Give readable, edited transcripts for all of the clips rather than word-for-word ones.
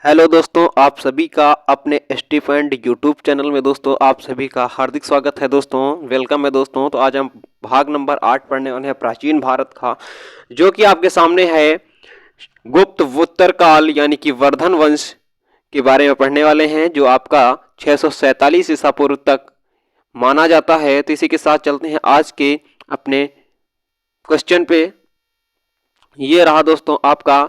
Hello दोस्तों, आप सभी का अपने स्टीफेंड यूट्यूब चैनल में दोस्तों आप सभी का हार्दिक स्वागत है दोस्तों। वेलकम है दोस्तों। तो आज हम भाग नंबर 8 पढ़ने वाले हैं प्राचीन भारत का, जो कि आपके सामने है गुप्त उत्तर काल यानी कि वर्धन वंश के बारे में पढ़ने वाले हैं, जो आपका 647 ईसा पूर्व तक माना जाता है। तो इसी के साथ चलते हैं आज के अपने क्वेश्चन पे। ये रहा दोस्तों आपका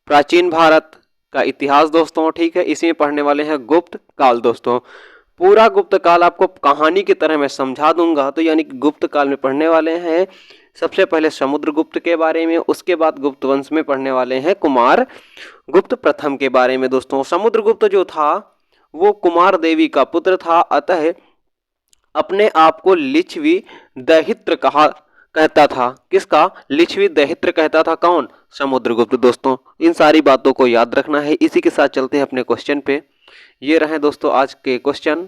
प्राचीन भारत का इतिहास दोस्तों। ठीक है, इसी में पढ़ने वाले हैं गुप्त काल दोस्तों। पूरा गुप्त काल आपको कहानी की तरह मैं समझा दूंगा। तो यानी कि गुप्त काल में पढ़ने वाले हैं सबसे पहले समुद्रगुप्त के बारे में, उसके बाद गुप्त वंश में पढ़ने वाले हैं कुमार गुप्त प्रथम के बारे में दोस्तों। समुद्रगुप्त जो था वो कुमार देवी का पुत्र था, अतः अपने आप को लिच्छवी दैहित्र कहता था। किसका? लिच्छवी दैहित्र कहता था। कौन? समुद्रगुप्त दोस्तों। इन सारी बातों को याद रखना है। इसी के साथ चलते हैं अपने क्वेश्चन पे। ये रहे दोस्तों आज के क्वेश्चन।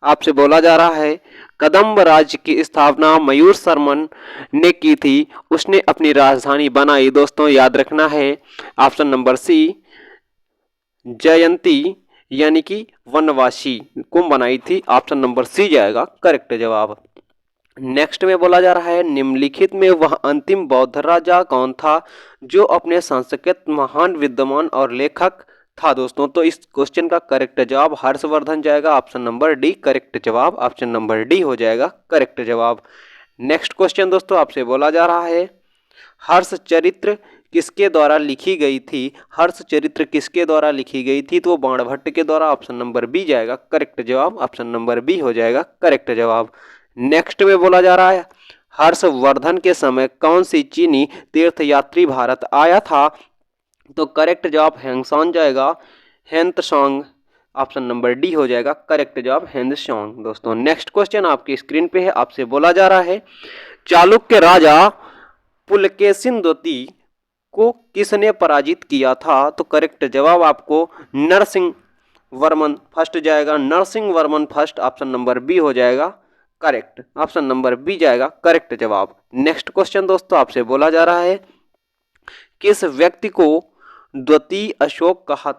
आपसे बोला जा रहा है कदम्ब राज्य की स्थापना मयूर शर्मन ने की थी, उसने अपनी राजधानी बनाई। दोस्तों याद रखना है ऑप्शन नंबर सी, जयंती यानी कि वनवासी को बनाई थी। ऑप्शन नंबर सी जाएगा करेक्ट जवाब। नेक्स्ट में बोला जा रहा है निम्नलिखित में वह अंतिम बौद्ध राजा कौन था जो अपने संस्कृत महान विद्वान और लेखक था दोस्तों। तो इस क्वेश्चन का करेक्ट जवाब हर्षवर्धन जाएगा। ऑप्शन नंबर डी करेक्ट जवाब। ऑप्शन नंबर डी हो जाएगा करेक्ट जवाब। नेक्स्ट क्वेश्चन दोस्तों आपसे बोला जा रहा है हर्ष चरित्र किसके द्वारा लिखी गई थी? हर्ष चरित्र किसके द्वारा लिखी गई थी? तो बाणभट्ट के द्वारा। ऑप्शन नंबर बी जाएगा करेक्ट जवाब। ऑप्शन नंबर बी हो जाएगा करेक्ट जवाब। नेक्स्ट में बोला जा रहा है हर्षवर्धन के समय कौन सी चीनी तीर्थयात्री भारत आया था? तो करेक्ट जवाब हेंगसॉन्ग जाएगा, हेंतसोंग। ऑप्शन नंबर डी हो जाएगा करेक्ट जवाब हेंतसोंग दोस्तों। नेक्स्ट क्वेश्चन आपकी स्क्रीन पे है। आपसे बोला जा रहा है चालुक्य राजा पुलकेशिन द्वितीय को किसने पराजित किया था? तो करेक्ट जवाब आपको नरसिंह वर्मन फर्स्ट जाएगा, Narasimha Varman first. Option number B हो जाएगा करेक्ट। ऑप्शन नंबर बी जाएगा करेक्ट जवाब। नेक्स्ट क्वेश्चन दोस्तों आपसे बोला जा रहा है किस व्यक्ति को द्वितीय अशोक कहा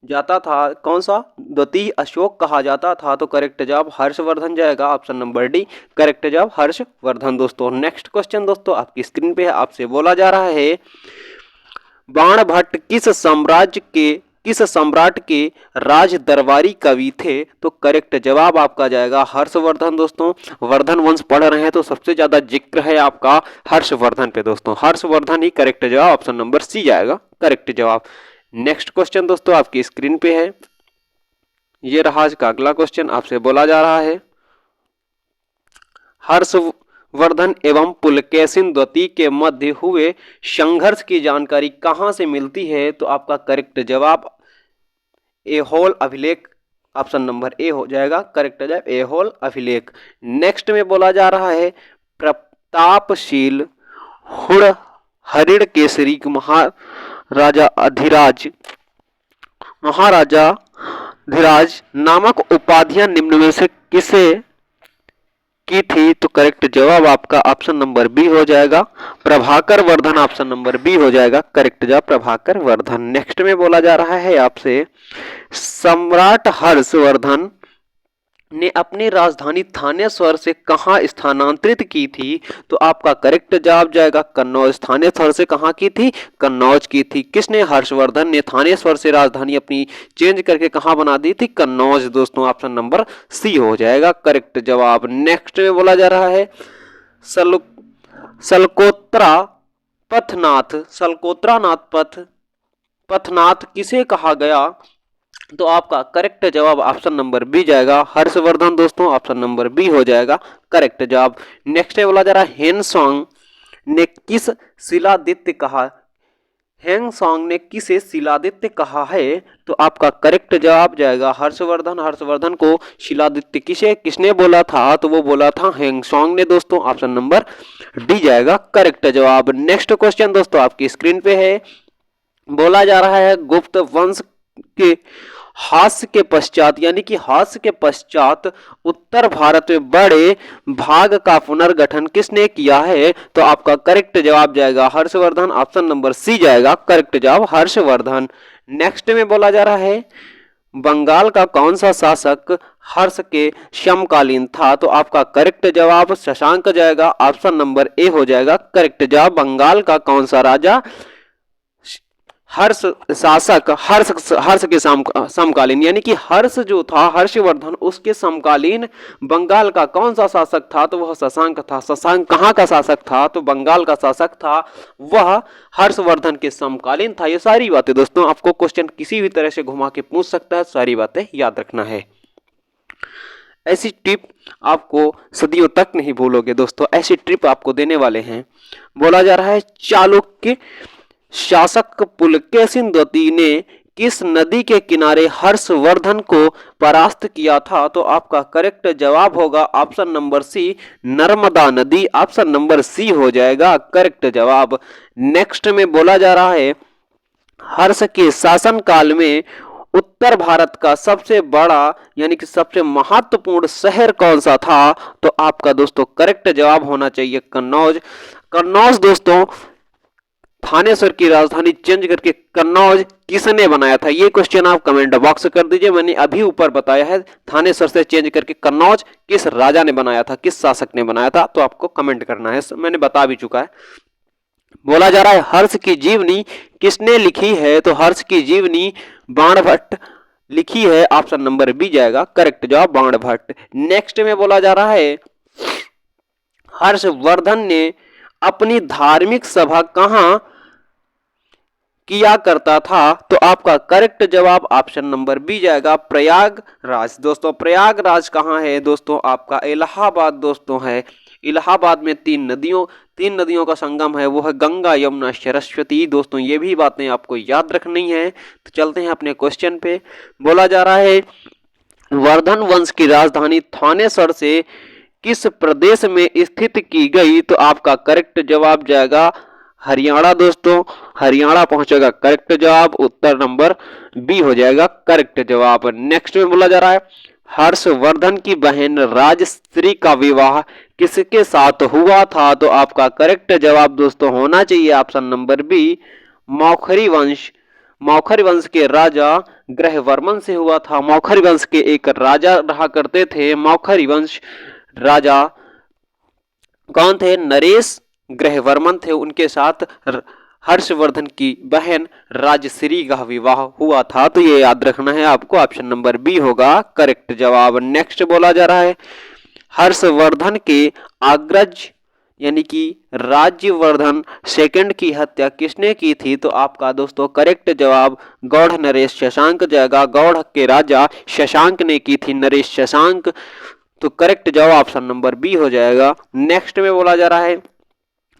जाता था? कौन सा? द्वितीय अशोक कहा जाता था। तो करेक्ट जवाब हर्षवर्धन जाएगा। ऑप्शन नंबर डी करेक्ट जवाब हर्षवर्धन दोस्तों। नेक्स्ट क्वेश्चन दोस्तों आपकी स्क्रीन पे है। आपसे बोला जा रहा है बाणभट्ट किस सम्राट के राज दरबारी कवि थे? तो करेक्ट जवाब आपका जाएगा हर्षवर्धन दोस्तों। वर्धन वंश पढ़ रहे हैं तो सबसे ज्यादा जिक्र है आपका हर्षवर्धन पे दोस्तों। हर्षवर्धन ही करेक्ट जवाब। ऑप्शन नंबर सी जाएगा करेक्ट जवाब। नेक्स्ट क्वेश्चन दोस्तों आपकी स्क्रीन पे है। ये रहा आज का अगला क्वेश्चन। आपसे बोला जा रहा है हर्षवर्धन एवं पुलकेशिन द्वितीय के मध्य हुए संघर्ष की जानकारी कहां से मिलती है? तो आपका करेक्ट जवाब एहोल अभिलेख। ऑप्शन नंबर ए हो जाएगा करेक्ट जवाब एहोल अभिलेख। नेक्स्ट में बोला जा रहा है प्रतापशील हरिण केसरी महाराजा अधिराज नामक उपाधियां निम्न में से किसे की थी? तो करेक्ट जवाब आपका ऑप्शन नंबर बी हो जाएगा Prabhakar Vardhan. Option number B हो जाएगा करेक्ट जवाब प्रभाकर वर्धन। नेक्स्ट में बोला जा रहा है आपसे सम्राट हर्षवर्धन ने अपनी राजधानी थानेश्वर से कहां स्थानांतरित की थी? तो आपका करेक्ट जवाब जाएगा कन्नौज। थानेश्वर से कहां की थी? कन्नौज की थी। किसने? हर्षवर्धन ने थानेश्वर से राजधानी अपनी चेंज करके कहां बना दी थी? कन्नौज दोस्तों। ऑप्शन नंबर सी हो जाएगा करेक्ट जवाब। नेक्स्ट में बोला जा रहा है सलकोत्रा पथनाथ किसे कहा गया? तो आपका करेक्ट जवाब ऑप्शन नंबर बी जाएगा हर्षवर्धन दोस्तों। ऑप्शन नंबर बी हो जाएगा करेक्ट जवाब। नेक्स्ट में बोला जा रहा है हेंगसोंग ने किस शिलादित्य कहा? हेंगसोंग ने किसे शिलादित्य कहा है? तो आपका करेक्ट जवाब जाएगा हर्षवर्धन। हर्षवर्धन को शिलादित्य किसने बोला था? तो वो बोला था हेंगसोंग ने दोस्तों। ऑप्शन नंबर डी जाएगा करेक्ट जवाब। नेक्स्ट क्वेश्चन दोस्तों आपकी स्क्रीन पे है। बोला जा रहा है गुप्त वंश के हास्य के पश्चात यानी कि हास्य के पश्चात उत्तर भारत में बड़े भाग का पुनर्गठन किसने किया है? तो आपका करेक्ट जवाब जाएगा हर्षवर्धन, ऑप्शन नंबर सी जाएगा करेक्ट जवाब हर्षवर्धन। नेक्स्ट में बोला जा रहा है बंगाल का कौन सा शासक हर्ष के समकालीन था? तो आपका करेक्ट जवाब शशांक जाएगा, ऑप्शन नंबर ए हो जाएगा करेक्ट जवाब। बंगाल का कौन सा राजा हर्ष शासक हर्ष के समकालीन यानी कि हर्ष जो था हर्षवर्धन उसके समकालीन बंगाल का कौन सा शासक था? तो वह शशांक था। शशांक कहाँ का शासक था? तो बंगाल का शासक था, वह हर्षवर्धन के समकालीन था। ये सारी बातें दोस्तों आपको क्वेश्चन किसी भी तरह से घुमा के पूछ सकता है, सारी बातें याद रखना है। ऐसी टिप आपको सदियों तक नहीं भूलोगे दोस्तों, ऐसी ट्रिप आपको देने वाले हैं। बोला जा रहा है चालुक्य शासक पुलकेशिन द्वितीय ने किस नदी के किनारे हर्षवर्धन को परास्त किया था? तो आपका करेक्ट जवाब होगा ऑप्शन नंबर सी नर्मदा नदी, ऑप्शन नंबर सी हो जाएगा करेक्ट जवाब। नेक्स्ट में बोला जा रहा है हर्ष के शासन काल में उत्तर भारत का सबसे बड़ा यानी कि सबसे महत्वपूर्ण शहर कौन सा था? तो आपका दोस्तों करेक्ट जवाब होना चाहिए कन्नौज। कन्नौज दोस्तों थानेसर की राजधानी चेंज करके कन्नौज किसने बनाया था? ये क्वेश्चन आप कमेंट बॉक्स कर दीजिए। मैंने अभी ऊपर बताया है थानेसर से चेंज करके कन्नौज किस राजा ने बनाया था, किस शासक ने बनाया था, तो आपको कमेंट करना है, मैंने बता भी चुका है। बोला जा रहा है हर्ष की जीवनी किसने लिखी है? तो हर्ष की जीवनी बाणभट्ट लिखी है, ऑप्शन नंबर बी जाएगा करेक्ट जवाब बाणभट्ट। नेक्स्ट में बोला जा रहा है हर्षवर्धन ने अपनी धार्मिक सभा कहां किया करता था? तो आपका करेक्ट जवाब ऑप्शन नंबर बी जाएगा प्रयागराज। दोस्तों प्रयागराज कहाँ है? दोस्तों आपका इलाहाबाद दोस्तों है। इलाहाबाद में तीन नदियों का संगम है, वो है गंगा यमुना सरस्वती। दोस्तों ये भी बातें आपको याद रखनी है। तो चलते हैं अपने क्वेश्चन पे। बोला जा रहा है वर्धन वंश की राजधानी थानेसर से किस प्रदेश में स्थित की गई? तो आपका करेक्ट जवाब जाएगा हरियाणा। दोस्तों हरियाणा पहुंचेगा करेक्ट जवाब, उत्तर नंबर बी हो जाएगा करेक्ट जवाब। नेक्स्ट में बोला जा रहा है हर्षवर्धन की बहन राजश्री का विवाह किसके साथ हुआ था? तो आपका करेक्ट जवाब दोस्तों होना चाहिए ऑप्शन नंबर बी मौखरी वंश के राजा ग्रहवर्मन से हुआ था। मौखरी वंश के एक राजा रहा करते थे। मौखरी वंश राजा कौन थे? नरेश ग्रहवर्मन थे, उनके साथ हर्षवर्धन की बहन राजश्री का विवाह हुआ था। तो ये याद रखना है आपको, ऑप्शन नंबर बी होगा करेक्ट जवाब। नेक्स्ट बोला जा रहा है हर्षवर्धन के अग्रज यानी कि राज्यवर्धन सेकंड की हत्या किसने की थी? तो आपका दोस्तों करेक्ट जवाब गौड़ नरेश शशांक जाएगा। गौड़ के राजा शशांक ने की थी, नरेश शशांक। तो करेक्ट जवाब ऑप्शन नंबर बी हो जाएगा। नेक्स्ट में बोला जा रहा है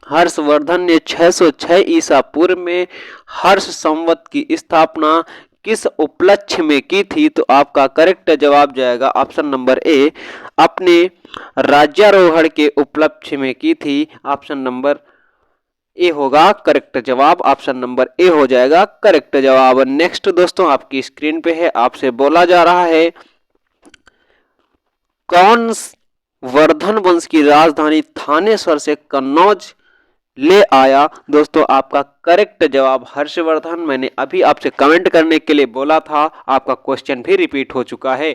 हर्षवर्धन ने 606 ईसा पूर्व में हर्ष संवत की स्थापना किस उपलक्ष्य में की थी? तो आपका करेक्ट जवाब जाएगा ऑप्शन नंबर ए अपने राज्यारोहण के उपलक्ष्य में की थी, ऑप्शन नंबर ए होगा करेक्ट जवाब, ऑप्शन नंबर ए हो जाएगा करेक्ट जवाब। नेक्स्ट दोस्तों आपकी स्क्रीन पे है, आपसे बोला जा रहा है कौन वर्धन वंश की राजधानी थानेसर से कन्नौज ले आया? दोस्तों आपका करेक्ट जवाब हर्षवर्धन। मैंने अभी आपसे कमेंट करने के लिए बोला था, आपका क्वेश्चन भी रिपीट हो चुका है।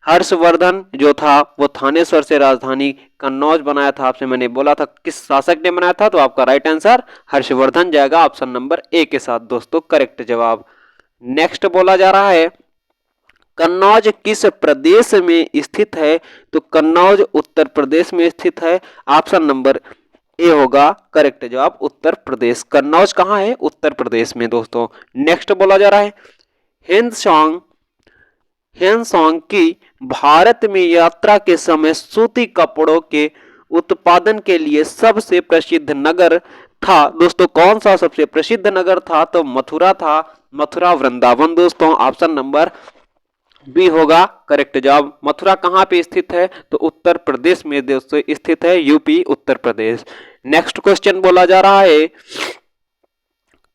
हर्षवर्धन जो था वो थानेसर से राजधानी कन्नौज बनाया था। आपसे मैंने बोला था किस शासक ने बनाया था, तो आपका राइट आंसर हर्षवर्धन जाएगा ऑप्शन नंबर ए के साथ दोस्तों करेक्ट जवाब। नेक्स्ट बोला जा रहा है कन्नौज किस प्रदेश में स्थित है? तो कन्नौज उत्तर प्रदेश में स्थित है, ऑप्शन नंबर ए होगा करेक्ट जवाब उत्तर प्रदेश। कन्नौज कहाँ है? उत्तर प्रदेश में दोस्तों। नेक्स्ट बोला जा रहा है हेनसोंग की भारत में यात्रा के समय सूती कपड़ों के उत्पादन के लिए सबसे प्रसिद्ध नगर था। दोस्तों कौन सा सबसे प्रसिद्ध नगर था? तो मथुरा था, मथुरा वृंदावन दोस्तों, ऑप्शन नंबर बी होगा करेक्ट जवाब। मथुरा कहाँ पे स्थित है? तो उत्तर प्रदेश में दोस्तों स्थित है, UP Uttar Pradesh. Next question बोला जा रहा है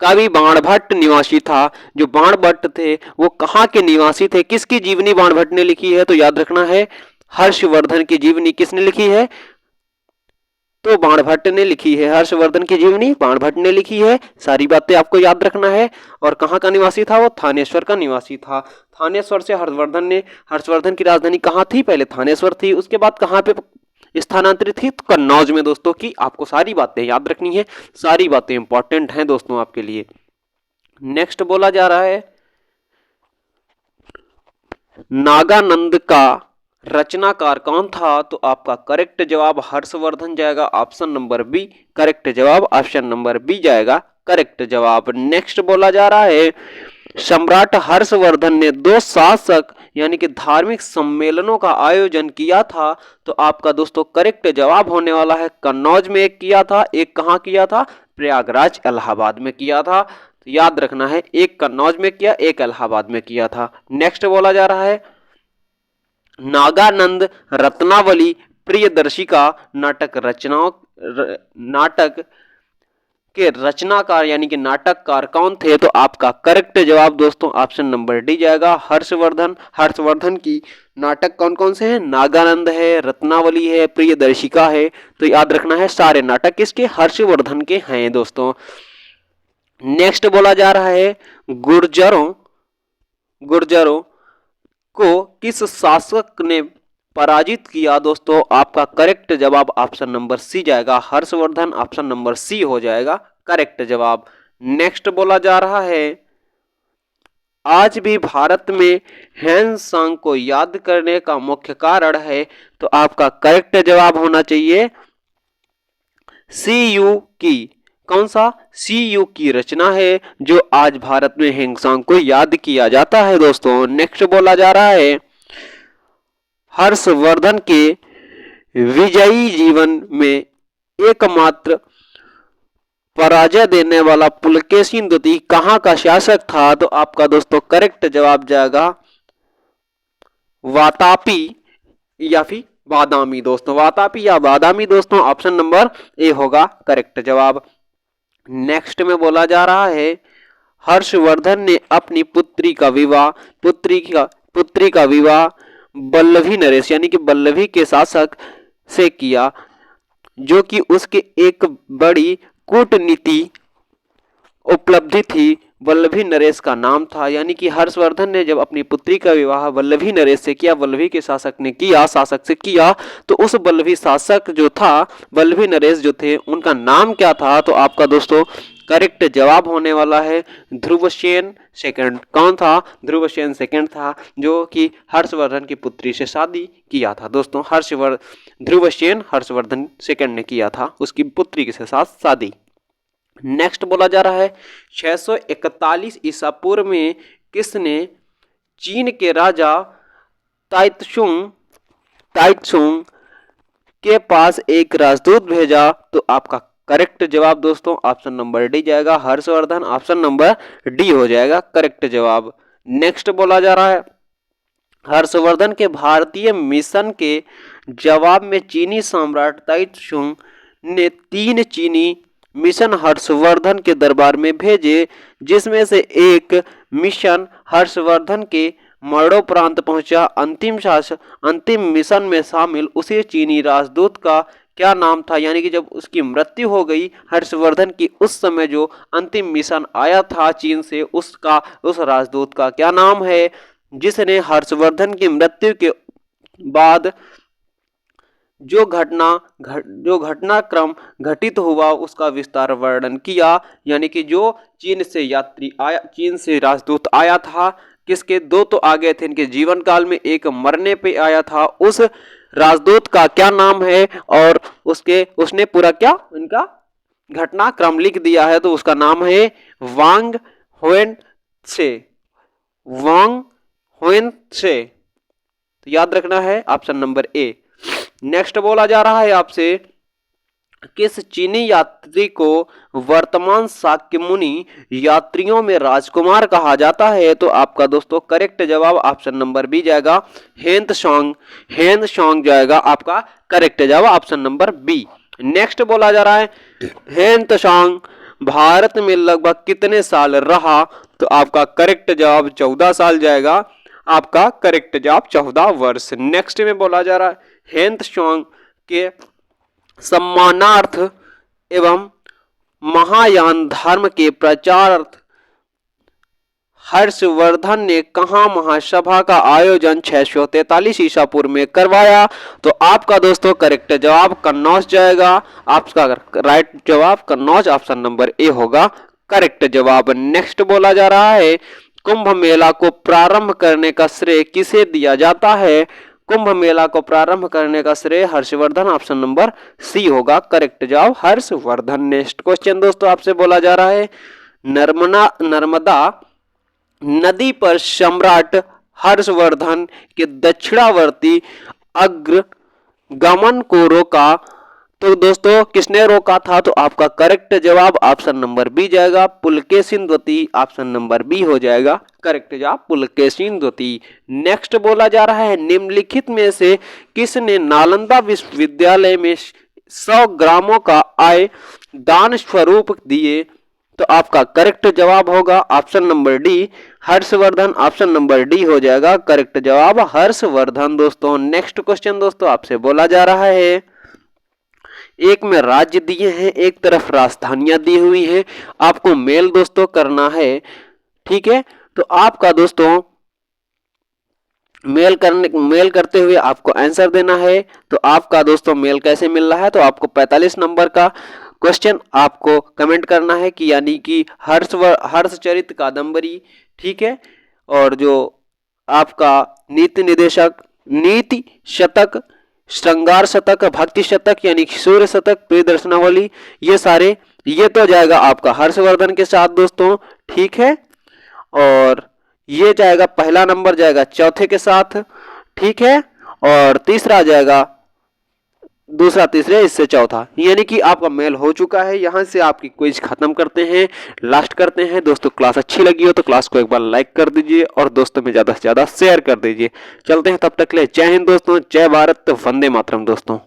कवि बाणभट्ट निवासी था। जो बाणभट्ट थे वो कहाँ के निवासी थे, किसकी जीवनी बाणभट्ट ने लिखी है, तो याद रखना है हर्षवर्धन की जीवनी किसने लिखी है, तो बाणभट्ट ने लिखी है। हर्षवर्धन की जीवनी बाणभट्ट ने लिखी है। सारी बातें आपको याद रखना है। और कहाँ का निवासी था वो, थानेश्वर का निवासी था। थानेश्वर से हर्षवर्धन की राजधानी कहाँ थी, पहले थानेश्वर थी, उसके बाद कहाँ पे स्थानांतरित थी, तो कन्नौज में दोस्तों की आपको सारी बातें याद रखनी है। सारी बातें इंपॉर्टेंट हैं दोस्तों आपके लिए। नेक्स्ट बोला जा रहा है नागानंद का रचनाकार कौन था, तो आपका करेक्ट जवाब हर्षवर्धन जाएगा, ऑप्शन नंबर बी करेक्ट जवाब, ऑप्शन नंबर बी जाएगा करेक्ट जवाब। नेक्स्ट बोला जा रहा है सम्राट हर्षवर्धन ने 2 शासक यानी कि धार्मिक सम्मेलनों का आयोजन किया था, तो आपका दोस्तों करेक्ट जवाब होने वाला है कन्नौज में एक किया था, एक कहाँ किया था, प्रयागराज इलाहाबाद में किया था। तो याद रखना है एक कन्नौज में किया, एक इलाहाबाद में किया था। नेक्स्ट बोला जा रहा है नागानंद रत्नावली प्रियदर्शी का नाटक के रचनाकार यानी कि नाटककार कौन थे, तो आपका करेक्ट जवाब दोस्तों ऑप्शन नंबर डी जाएगा हर्षवर्धन। हर्षवर्धन की नाटक कौन कौन से हैं, नागानंद है, रत्नावली है, प्रियदर्शिका है। तो याद रखना है सारे नाटक किसके, हर्षवर्धन के हैं दोस्तों। नेक्स्ट बोला जा रहा है गुर्जरों को किस शासक ने पराजित किया, दोस्तों आपका करेक्ट जवाब ऑप्शन नंबर सी जाएगा हर्षवर्धन, ऑप्शन नंबर सी हो जाएगा करेक्ट जवाब। नेक्स्ट बोला जा रहा है आज भी भारत में ह्वेन सांग को याद करने का मुख्य कारण है, तो आपका करेक्ट जवाब होना चाहिए CU की, कौन सा, CU की रचना है जो आज भारत में ह्वेन सांग को याद किया जाता है दोस्तों। नेक्स्ट बोला जा रहा है हर्षवर्धन के विजयी जीवन में एकमात्र पराजय देने वाला पुलकेशिन द्वितीय कहाँ का शासक था, तो आपका दोस्तों करेक्ट जवाब जाएगा वातापी या फिर बादामी दोस्तों, वातापी या बादामी दोस्तों, ऑप्शन नंबर ए होगा करेक्ट जवाब। नेक्स्ट में बोला जा रहा है हर्षवर्धन ने अपनी पुत्री का विवाह वल्लभी नरेश यानी कि वल्लभी के शासक से किया, जो कि उसके एक बड़ी कूटनीति उपलब्धि थी। वल्लभी नरेश का नाम था, यानी कि हर्षवर्धन ने जब अपनी पुत्री का विवाह वल्लभी नरेश से किया, वल्लभी के शासक से किया, तो उस वल्लभी शासक जो था, वल्लभी नरेश जो थे, उनका नाम क्या था, तो आपका दोस्तों करेक्ट जवाब होने वाला है ध्रुवसेन सेकंड। कौन था, ध्रुवसेन सेकंड था, जो कि हर्षवर्धन की पुत्री से शादी किया था दोस्तों। ध्रुवसेन हर्षवर्धन सेकंड ने किया था उसकी पुत्री के साथ शादी। नेक्स्ट बोला जा रहा है 641 ईसा पूर्व में किसने चीन के राजा ताइत्सुंग के पास एक राजदूत भेजा, तो आपका करेक्ट जवाब दोस्तों ऑप्शन नंबर डी जाएगा हर्षवर्धन, ऑप्शन नंबर डी हो जाएगा करेक्ट जवाब। नेक्स्ट बोला जा रहा है हर्षवर्धन के भारतीय मिशन के जवाब में चीनी सम्राट ताइत्सुंग ने 3 चीनी मिशन हर्षवर्धन के दरबार में भेजे, जिसमें से एक मिशन हर्षवर्धन के मरणोपरांत पहुंचा। अंतिम मिशन में शामिल उसी चीनी राजदूत का क्या नाम था, यानी कि जब उसकी मृत्यु हो गई हर्षवर्धन की, उस समय जो अंतिम मिशन आया था चीन से, उस राजदूत का क्या नाम है, जिसने हर्षवर्धन की मृत्यु के बाद जो घटनाक्रम घटित हुआ उसका विस्तार वर्णन किया। यानी कि जो चीन से राजदूत आया था, किसके 2 तो आ गए थे इनके जीवन काल में, एक मरने पे आया था, उस राजदूत का क्या नाम है, और उसने पूरा क्या इनका घटनाक्रम लिख दिया है, तो उसका नाम है वांग हुएन त्से। तो याद रखना है ऑप्शन नंबर ए। नेक्स्ट बोला जा रहा है आपसे किस चीनी यात्री को वर्तमान शाक्यमुनि यात्रियों में राजकुमार कहा जाता है, तो आपका दोस्तों करेक्ट जवाब ऑप्शन नंबर बी जाएगा हेंद सॉन्ग जाएगा आपका करेक्ट जवाब ऑप्शन नंबर बी। नेक्स्ट बोला जा रहा है हेंद सॉन्ग भारत में लगभग कितने साल रहा? तो आपका करेक्ट जवाब 14 साल जाएगा। आपका करेक्ट जवाब 14 वर्ष। नेक्स्ट में बोला जा रहा है हेंथ सॉन्ग के सम्मानार्थ एवं महायान धर्म के प्रचारार्थ हर्षवर्धन ने कहा महासभा का आयोजन 643 ईसा पूर्व में करवाया? तो आपका दोस्तों करेक्ट जवाब कन्नौज जाएगा। आपका राइट जवाब कन्नौज, ऑप्शन नंबर ए होगा करेक्ट जवाब। नेक्स्ट बोला जा रहा है कुंभ मेला को प्रारंभ करने का श्रेय किसे दिया जाता है? कुंभ मेला को प्रारंभ करने का श्रेय हर्षवर्धन, ऑप्शन नंबर सी होगा करेक्ट जवाब हर्षवर्धन। नेक्स्ट क्वेश्चन दोस्तों आपसे बोला जा रहा है नर्मदा नदी पर सम्राट हर्षवर्धन के दक्षिणावर्ती अग्रगमन को रोका? तो दोस्तों किसने रोका था? तो आपका करेक्ट जवाब ऑप्शन नंबर बी जाएगा पुलकेशिन द्वितीय, ऑप्शन नंबर बी हो जाएगा करेक्ट जवाब पुलकेशिन द्वितीय। नेक्स्ट बोला जा रहा है निम्नलिखित में से किसने नालंदा विश्वविद्यालय में 100 ग्रामों का आय दान स्वरूप दिए? तो आपका करेक्ट जवाब होगा option number D Harshvardhan, option number D हो जाएगा करेक्ट जवाब हर्षवर्धन। दोस्तों नेक्स्ट क्वेश्चन दोस्तों आपसे बोला जा रहा है एक में राज्य दिए हैं, एक तरफ राजधानियां दी हुई हैं, आपको मेल दोस्तों करना है, ठीक है। तो आपका दोस्तों मेल करते हुए आपको आंसर देना है। तो आपका दोस्तों मेल कैसे मिल रहा है? तो आपको 45 नंबर का क्वेश्चन आपको कमेंट करना है कि यानी कि हर्षचरित कादंबरी, ठीक है, और जो आपका नीति शतक, श्रृंगार शतक, भक्ति शतक यानी सूर्य शतक, प्रियदर्शनावली, ये सारे ये तो जाएगा आपका हर्षवर्धन के साथ दोस्तों, ठीक है। और ये जाएगा पहला नंबर जाएगा चौथे के साथ, ठीक है, और तीसरा जाएगा दूसरा तीसरे इससे चौथा, यानी कि आपका मेल हो चुका है। यहां से आपकी क्विज खत्म करते हैं, लास्ट करते हैं दोस्तों। क्लास अच्छी लगी हो तो क्लास को एक बार लाइक कर दीजिए और दोस्तों में ज्यादा से ज्यादा शेयर कर दीजिए। चलते हैं तब तक के लिए जय हिंद दोस्तों, जय भारत, वंदे मातरम दोस्तों।